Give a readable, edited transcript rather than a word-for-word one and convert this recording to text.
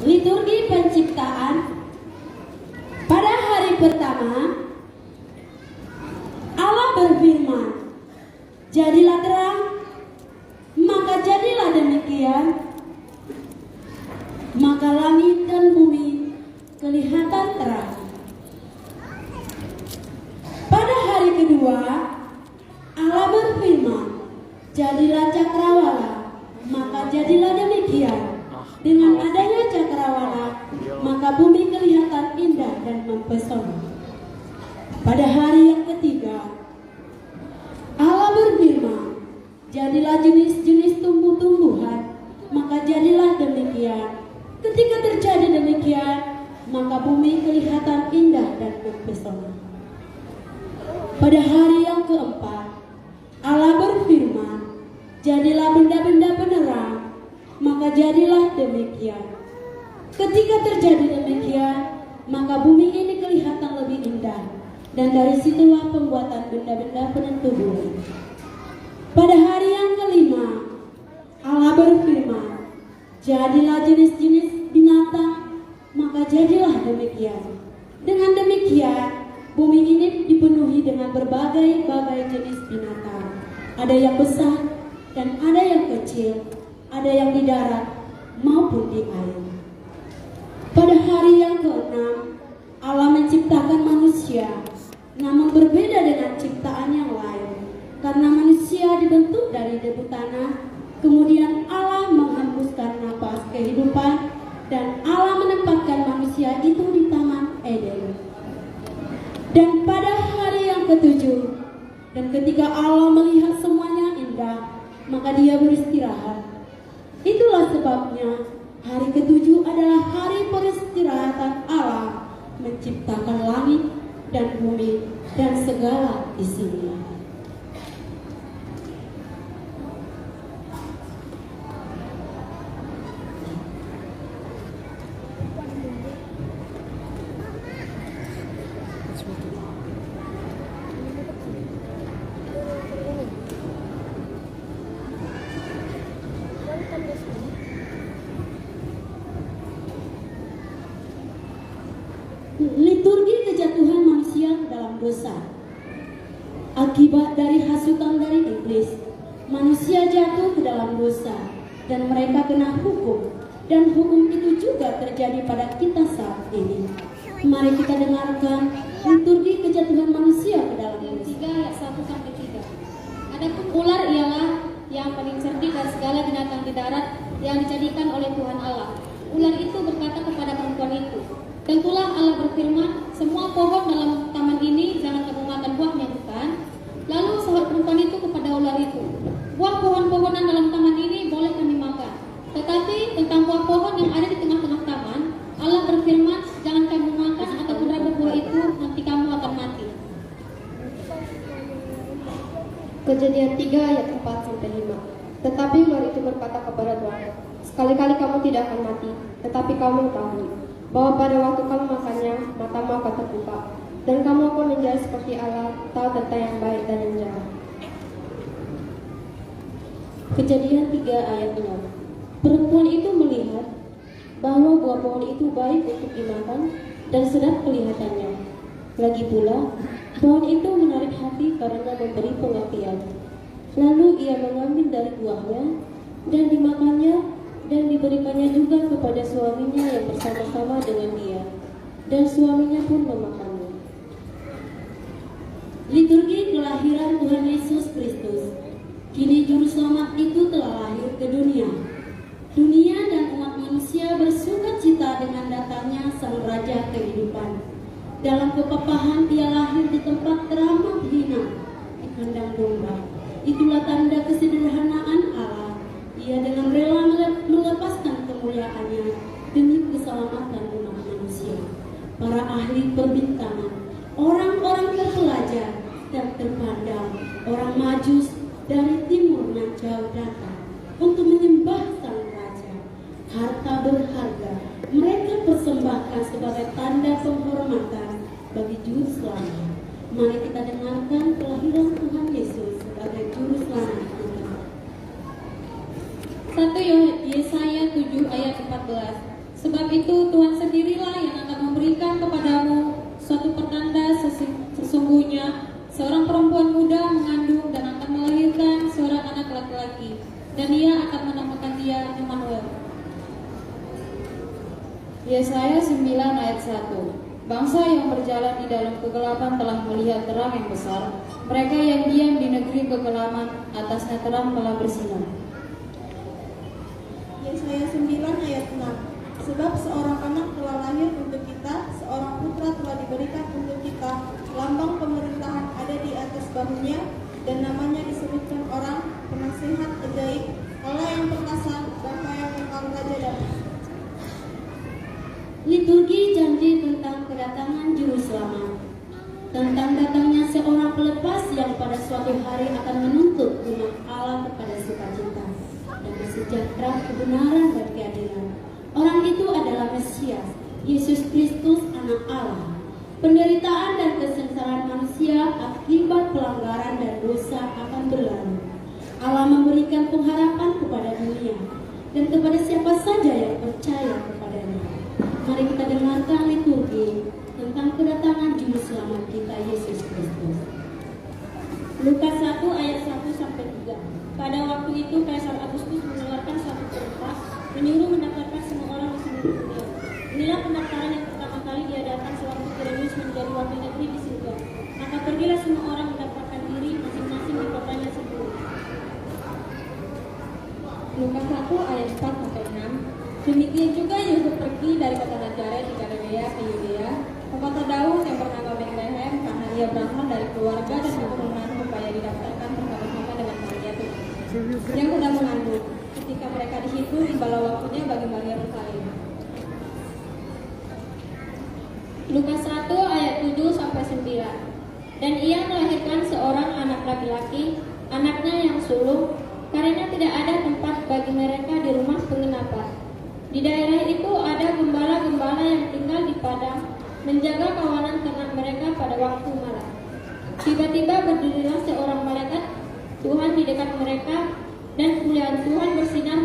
Liturgi penciptaan. Pada hari pertama, Allah berfirman, "Jadilah terang," maka jadilah demikian. Maka langit dan bumi kelihatan terang. Pada hari kedua, Allah berfirman, "Jadilah cakrawala," maka jadilah demikian. Dengan adanya cakrawala, maka bumi kelihatan indah dan mempesona. Pada hari yang ketiga, Allah berfirman, "Jadilah jenis-jenis tumbuh-tumbuhan," maka jadilah demikian. Ketika terjadi demikian, maka bumi kelihatan indah dan mempesona. Pada hari yang keempat, Allah berfirman, "Jadilah benda-benda penerang," maka jadilah demikian. Ketika terjadi demikian, maka bumi ini kelihatan lebih indah, dan dari situlah pembuatan benda-benda penentu bumi. Pada hari yang kelima, Allah berfirman, "Jadilah jenis-jenis binatang," maka jadilah demikian. Dengan demikian, bumi ini dipenuhi dengan berbagai-bagai jenis binatang. Ada yang besar dan ada yang kecil, ada yang di darat maupun di air. Pada hari yang keenam, Allah menciptakan manusia, namun berbeda dengan ciptaan yang lain. Karena manusia dibentuk dari debu tanah, kemudian Allah menghembuskan napas kehidupan, dan Allah menempatkan manusia itu di Taman Eden. Dan pada hari yang ketujuh, dan ketika Allah melihat semuanya indah, maka Dia beristirahat. Itulah sebabnya hari ketujuh adalah hari peristirahatan Allah menciptakan langit dan bumi dan segala isinya. Liturgi kejatuhan manusia ke dalam dosa. Akibat dari hasutan dari iblis, manusia jatuh ke dalam dosa dan mereka kena hukum, dan hukum itu juga terjadi pada kita saat ini. Mari kita dengarkan liturgi kejatuhan manusia ke dalam dosa. 3 ayat 1-3. Adapun ular ialah yang paling cerdik dari segala binatang di darat yang dijadikan oleh Tuhan Allah. Ular itu berkata kepada perempuan itu, "Tentulah Allah berfirman, semua pohon dalam taman ini jangan kamu makan buahnya, bukan?" Lalu sahut perempuan itu kepada ular itu, "Buah pohon-pohonan dalam taman ini boleh kami makan. Tetapi tentang buah pohon yang ada di tengah-tengah taman, Allah berfirman, jangan kamu makan ataupun raba buah itu, nanti kamu akan mati." Kejadian 3 ayat 4-5. Tetapi ular itu berkata kepada Tuhan, "Sekali-kali kamu tidak akan mati, tetapi kamu tahu bahwa pada waktu kamu makannya, matamu akan terbuka, dan kamu akan menjadi seperti Allah, tahu tentang yang baik dan yang jahat." Kejadian 3 ayat 6. Perempuan itu melihat bahwa buah pohon itu baik untuk dimakan dan sedap kelihatannya. Lagi pula, pohon itu menarik hati karena memberi pengertian. Lalu ia mengambil dari buahnya dan dimakannya, dan diberikannya juga kepada suaminya yang bersama-sama dengan dia, dan suaminya pun memakannya. Liturgi kelahiran Tuhan Yesus Kristus. Kini juru selamat itu telah lahir ke dunia. Dunia dan umat manusia bersuka cita dengan datangnya Sang Raja kehidupan. Dalam kepapahan Dia lahir di tempat teramat hina, di kandang domba. Itulah tanda kesederhanaan Allah. Ia dengan rela melepaskan kemuliaannya demi keselamatan umat manusia. Para ahli perbintangan, orang-orang terpelajar dan terpandang, orang Majus dari timur dan jauh datang untuk menyembah Sang Raja. Harta berharga mereka persembahkan sebagai tanda penghormatan bagi Juru Selamat. Mari kita dengarkan kelahiran Tuhan Yesus sebagai Juru Selamat kita. 1 Yesaya 7 ayat 14. Sebab itu Tuhan sendirilah yang akan memberikan kepadamu suatu pertanda sesungguhnya seorang perempuan muda mengandung dan akan melahirkan seorang anak laki-laki, dan ia akan menamakan dia Immanuel. Yesaya 9 ayat 1. Bangsa yang berjalan di dalam kegelapan telah melihat terang yang besar. Mereka yang diam di negeri kegelapan, atasnya terang telah bersinar. Yesaya 9 ayat 6. Sebab seorang anak telah lahir untuk kita, seorang putra telah diberikan untuk kita, lambang pemerintahan ada di atas bahunya, dan namanya disebutkan orang, penasihat ajaib, Allah yang perkasa, Bapa yang kekal, Raja damai. Liturgi janji tentang kedatangan Juru Selamat, tentang datangnya seorang pelepas yang pada suatu hari akan menuntut umat Allah kepada sukacita dan sejahtera, kebenaran dan keadilan. Orang itu adalah Mesias, Yesus Kristus, Anak Allah. Penderitaan dan kesengsaraan manusia akibat pelanggaran dan dosa akan berlalu. Allah memberikan pengharapan kepada dunia dan kepada siapa saja yang percaya kepadanya. Mari kita dengarkan liturgi tentang kedatangan Juru Selamat kita, Yesus Kristus. Lukas 1 ayat 1 sampai 3. Pada waktu itu Kaisar Agustus mengeluarkan suatu perintah menyuruh mendaftarkan semua orang di seluruh dunia. Inilah pendaftaran yang pertama kali diadakan sewaktu Kirenius menjadi wakil negeri di Syria. Maka pergilah semua orang mendaftarkan diri masing-masing di kotanya sendiri. Lukas 1 ayat 4 sampai 6. Demikian juga Yusuf pergi dari kota Nazaret di Galilea ke Yudea, ke kota Daud yang bernama Betlehem, karena ia berasal dari keluarga dan keturunan supaya didaftarkan bersama-sama dengan Maria yang sedang mengandung. Ketika mereka di situ, tibalah waktunya bagi Maria bersalin. Lukas 1 ayat 7 sampai 9. Dan ia melahirkan seorang anak laki-laki, anaknya yang sulung, karena tidak ada tempat bagi mereka di rumah penginapan. Di daerah itu ada gembala-gembala yang tinggal di padang, menjaga kawanan ternak mereka pada waktu malam. Tiba-tiba berdirilah seorang malaikat Tuhan di dekat mereka, dan kemuliaan Tuhan bersinar